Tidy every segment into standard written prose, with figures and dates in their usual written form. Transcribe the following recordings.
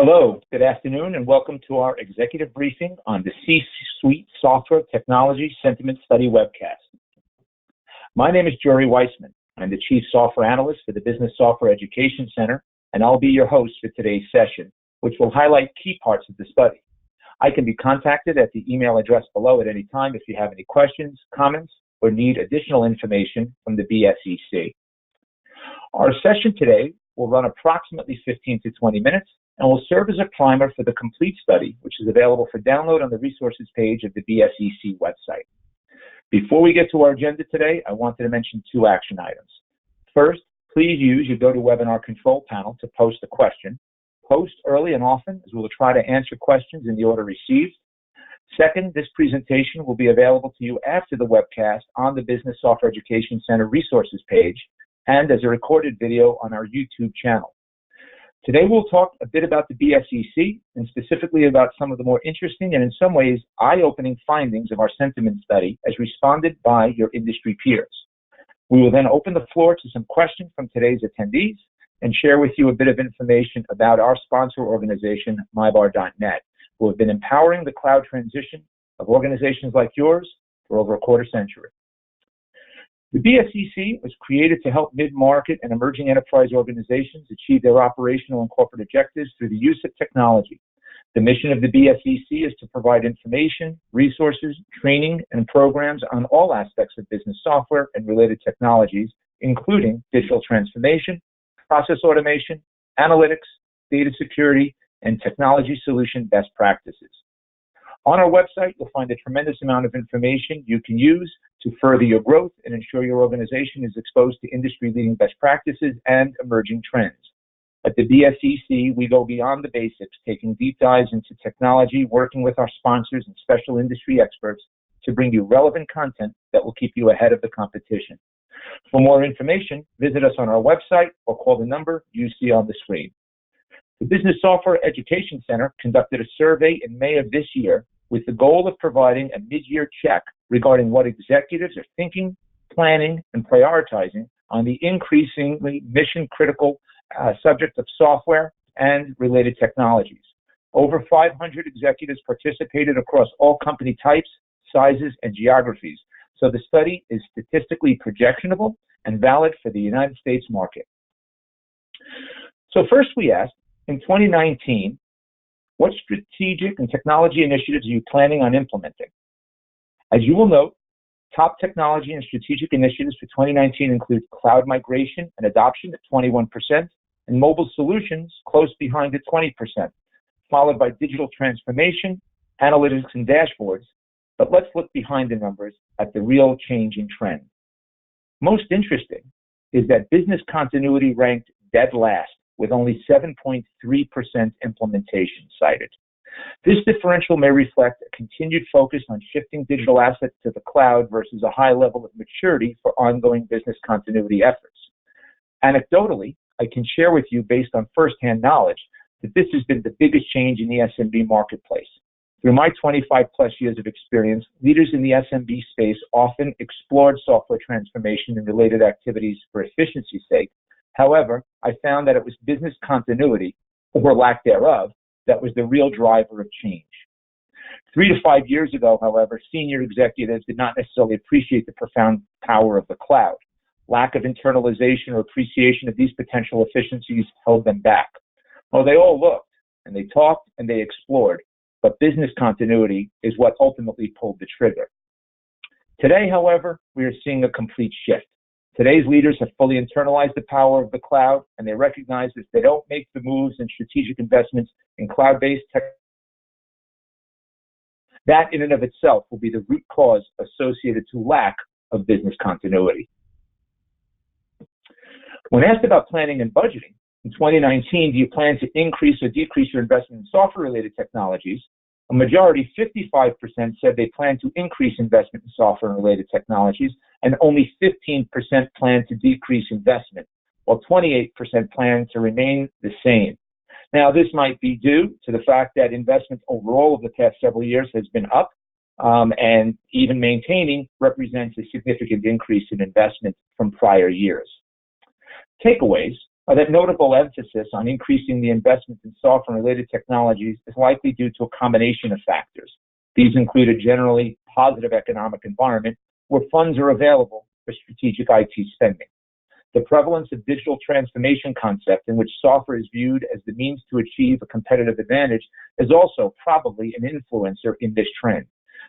Hello, good afternoon, and welcome to our executive briefing on the C-Suite Software Technology Sentiment Study webcast. My name is Jory Weissman. I'm the Chief Software Analyst for the Business Software Education Center, and I'll be your host for today's session, which will highlight key parts of the study. I can be contacted at the email address below at any time if you have any questions, comments, or need additional information from the BSEC. Our session today will run approximately 15 to 20 minutes and will serve as a primer for the complete study, which is available for download on the resources page of the BSEC website. Before we get to our agenda today, I wanted to mention two action items. First, please use your GoToWebinar control panel to post a question. Post early and often, as we will try to answer questions in the order received. Second, this presentation will be available to you after the webcast on the Business Software Education Center resources page and as a recorded video on our YouTube channel. Today we'll talk a bit about the BSEC and specifically about some of the more interesting and in some ways eye-opening findings of our sentiment study as responded by your industry peers. We will then open the floor to some questions from today's attendees and share with you a bit of information about our sponsor organization, mybar.net, who have been empowering the cloud transition of organizations like yours for over a quarter century. The BSEC was created to help mid-market and emerging enterprise organizations achieve their operational and corporate objectives through the use of technology. The mission of the BSEC is to provide information, resources, training, and programs on all aspects of business software and related technologies, including digital transformation, process automation, analytics, data security, and technology solution best practices. On our website, you'll find a tremendous amount of information you can use to further your growth and ensure your organization is exposed to industry-leading best practices and emerging trends. At the BSEC, we go beyond the basics, taking deep dives into technology, working with our sponsors and special industry experts to bring you relevant content that will keep you ahead of the competition. For more information, visit us on our website or call the number you see on the screen. The Business Software Education Center conducted a survey in May of this year with the goal of providing a mid-year check regarding what executives are thinking, planning, and prioritizing on the increasingly mission-critical subject of software and related technologies. Over 500 executives participated across all company types, sizes, and geographies, so the study is statistically projectionable and valid for the United States market. So first we asked, in 2019, what strategic and technology initiatives are you planning on implementing? As you will note, top technology and strategic initiatives for 2019 include cloud migration and adoption at 21%, and mobile solutions close behind at 20%, followed by digital transformation, analytics, and dashboards. But let's look behind the numbers at the real change in trend. Most interesting is that business continuity ranked dead last, with only 7.3% implementation cited. This differential may reflect a continued focus on shifting digital assets to the cloud versus a high level of maturity for ongoing business continuity efforts. Anecdotally, I can share with you based on firsthand knowledge that this has been the biggest change in the SMB marketplace. Through my 25 plus years of experience, leaders in the SMB space often explored software transformation and related activities for efficiency's sake. However, I found that it was business continuity, or lack thereof, that was the real driver of change. 3 to 5 years ago, however, senior executives did not necessarily appreciate the profound power of the cloud. Lack of internalization or appreciation of these potential efficiencies held them back. Well, they all looked, and they talked, and they explored, but business continuity is what ultimately pulled the trigger. Today, however, we are seeing a complete shift. Today's leaders have fully internalized the power of the cloud, and they recognize that if they don't make the moves and strategic investments in cloud-based tech, that in and of itself will be the root cause associated to lack of business continuity. When asked about planning and budgeting, in 2019, do you plan to increase or decrease your investment in software-related technologies? A majority, 55%, said they plan to increase investment in software and related technologies, and only 15% plan to decrease investment, while 28% plan to remain the same. Now, this might be due to the fact that investment overall over the past several years has been up, and even maintaining represents a significant increase in investment from prior years. Takeaways that notable emphasis on increasing the investment in software and related technologies is likely due to a combination of factors. These include a generally positive economic environment where funds are available for strategic IT spending. The prevalence of digital transformation concept in which software is viewed as the means to achieve a competitive advantage is also probably an influencer in this trend.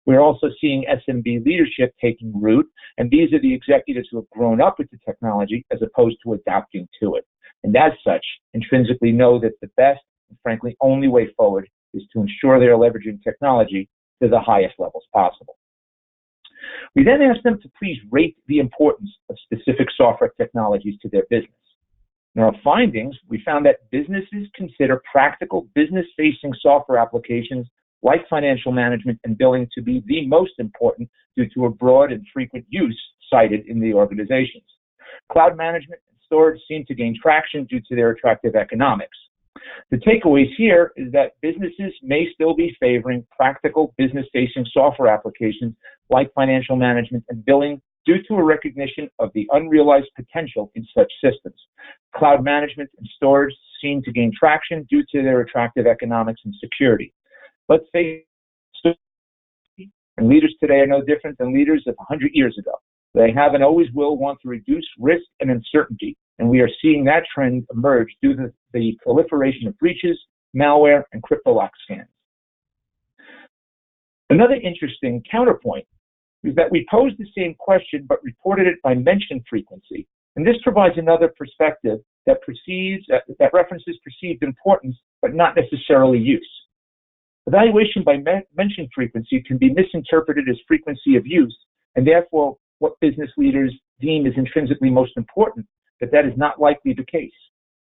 We're also seeing SMB leadership taking root, and these are the executives who have grown up with the technology as opposed to adapting to it. And as such, intrinsically know that the best and frankly only way forward is to ensure they are leveraging technology to the highest levels possible. We then asked them to please rate the importance of specific software technologies to their business. In our findings, we found that businesses consider practical business-facing software applications like financial management and billing to be the most important due to a broad and frequent use cited in the organizations. Cloud management and storage seem to gain traction due to their attractive economics. The takeaways here is that businesses may still be favoring practical business-facing software applications like financial management and billing due to a recognition of the unrealized potential in such systems. Cloud management and storage seem to gain traction due to their attractive economics and security. Let's face it, and leaders today are no different than leaders of 100 years ago. They have and always will want to reduce risk and uncertainty, and we are seeing that trend emerge due to the proliferation of breaches, malware, and crypto lock scams. Another interesting counterpoint is that we posed the same question but reported it by mention frequency, and this provides another perspective that references perceived importance but not necessarily use. Evaluation by mention frequency can be misinterpreted as frequency of use, and therefore what business leaders deem is intrinsically most important, but that is not likely the case.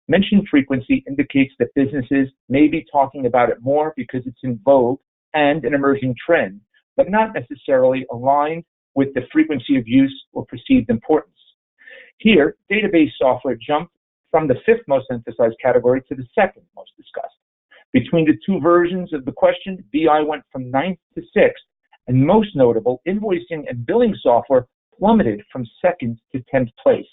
Mention frequency indicates that businesses may be talking about it more because it's in vogue and an emerging trend, but not necessarily aligned with the frequency of use or perceived importance. Here, database software jumped from the fifth most emphasized category to the second most discussed. Between the two versions of the question, BI went from 9th to 6th, and most notable, invoicing and billing software plummeted from 2nd to 10th place.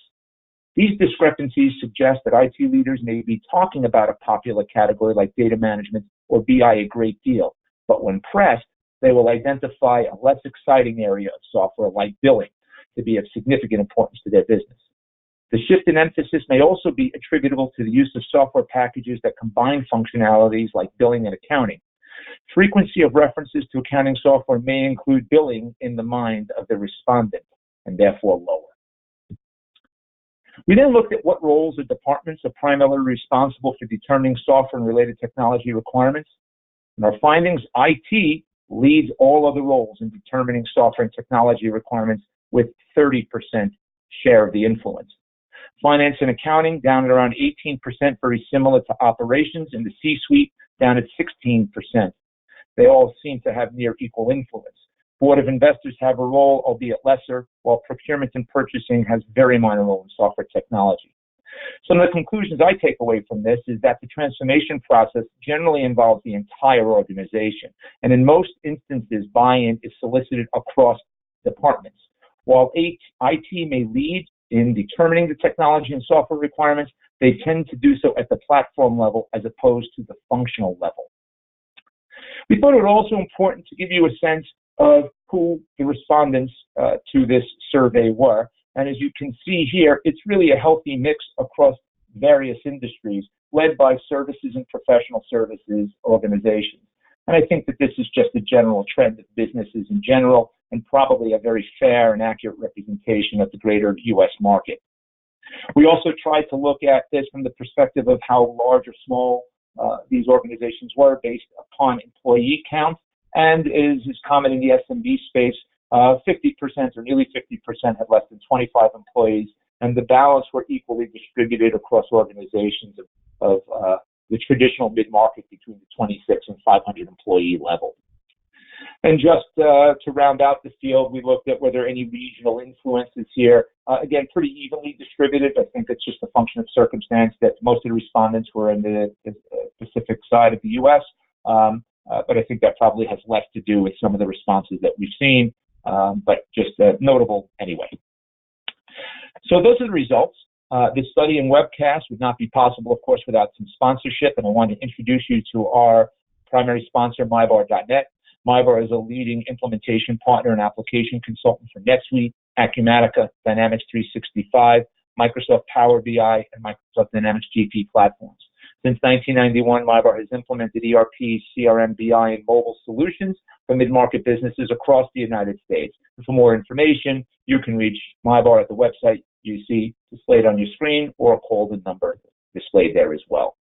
These discrepancies suggest that IT leaders may be talking about a popular category like data management or BI a great deal, but when pressed, they will identify a less exciting area of software like billing to be of significant importance to their business. The shift in emphasis may also be attributable to the use of software packages that combine functionalities like billing and accounting. Frequency of references to accounting software may include billing in the mind of the respondent, and therefore lower. We then looked at what roles or departments are primarily responsible for determining software and related technology requirements. In our findings, IT leads all other roles in determining software and technology requirements with 30% share of the influence. Finance and accounting down at around 18%, very similar to operations, and the C-suite down at 16%. They all seem to have near equal influence. Board of investors have a role, albeit lesser, while procurement and purchasing has very minor role in software technology. Some of the conclusions I take away from this is that the transformation process generally involves the entire organization, and in most instances, buy-in is solicited across departments. While IT may lead in determining the technology and software requirements, they tend to do so at the platform level as opposed to the functional level. We thought it also important to give you a sense of who the respondents to this survey were. And as you can see here, it's really a healthy mix across various industries, led by services and professional services organizations. And I think that this is just a general trend of businesses in general, and probably a very fair and accurate representation of the greater U.S. market. We also tried to look at this from the perspective of how large or small these organizations were based upon employee count, and is common in the SMB space, 50% or nearly 50% had less than 25 employees, and the balance were equally distributed across organizations of the traditional mid-market between the 26 and 500 employee level. And just to round out the field, we looked at were there any regional influences here. Again, pretty evenly distributed. I think it's just a function of circumstance that most of the respondents were in the Pacific side of the U.S., but I think that probably has less to do with some of the responses that we've seen, but just notable anyway. So those are the results. This study and webcast would not be possible, of course, without some sponsorship, and I want to introduce you to our primary sponsor, mybar.net. mybar is a leading implementation partner and application consultant for NetSuite, Acumatica, Dynamics 365, Microsoft Power BI, and Microsoft Dynamics GP platforms. Since 1991, mybar has implemented ERP, CRM, BI, and mobile solutions for mid-market businesses across the United States. And for more information, you can reach mybar at the website you see displayed on your screen or call the number displayed there as well.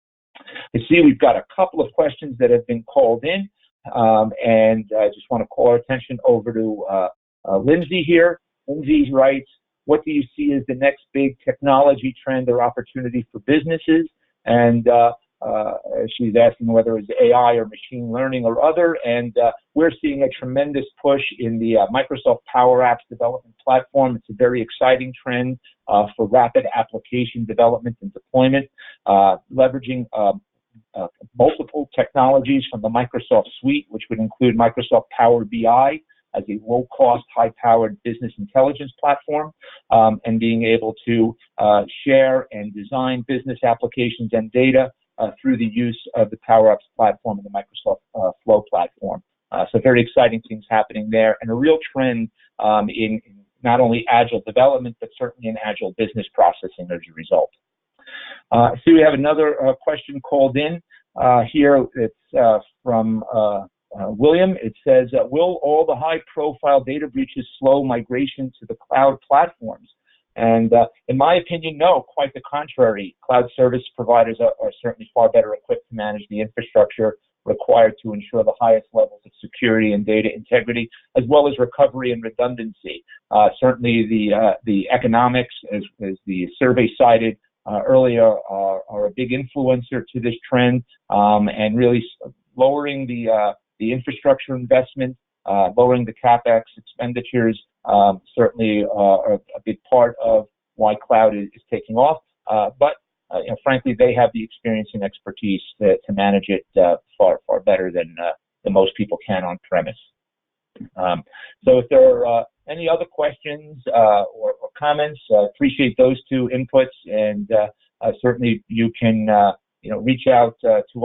You see, we've got a couple of questions that have been called in, and I just want to call our attention over to Lindsay here. Lindsay writes, what do you see as the next big technology trend or opportunity for businesses? And she's asking whether it's AI or machine learning or other, and we're seeing a tremendous push in the Microsoft Power Apps development platform. It's a very exciting trend for rapid application development and deployment, leveraging multiple technologies from the Microsoft suite, which would include Microsoft Power BI as a low-cost, high-powered business intelligence platform, and being able to share and design business applications and data through the use of the Power Apps platform and the Microsoft Flow platform. So very exciting things happening there, and a real trend in not only agile development, but certainly in agile business processing as a result. So we have another question called in here. It's from William. It says, will all the high-profile data breaches slow migration to the cloud platforms? And in my opinion, no, quite the contrary. Cloud service providers are certainly far better equipped to manage the infrastructure required to ensure the highest levels of security and data integrity, as well as recovery and redundancy. Certainly the economics, as the survey cited earlier, are a big influencer to this trend, and really lowering the infrastructure investment, lowering the CapEx expenditures, certainly are a big part of why cloud is taking off. But frankly, they have the experience and expertise to manage it far better than most people can on premise. So if there are any other questions or comments, appreciate those two inputs, and certainly you can reach out to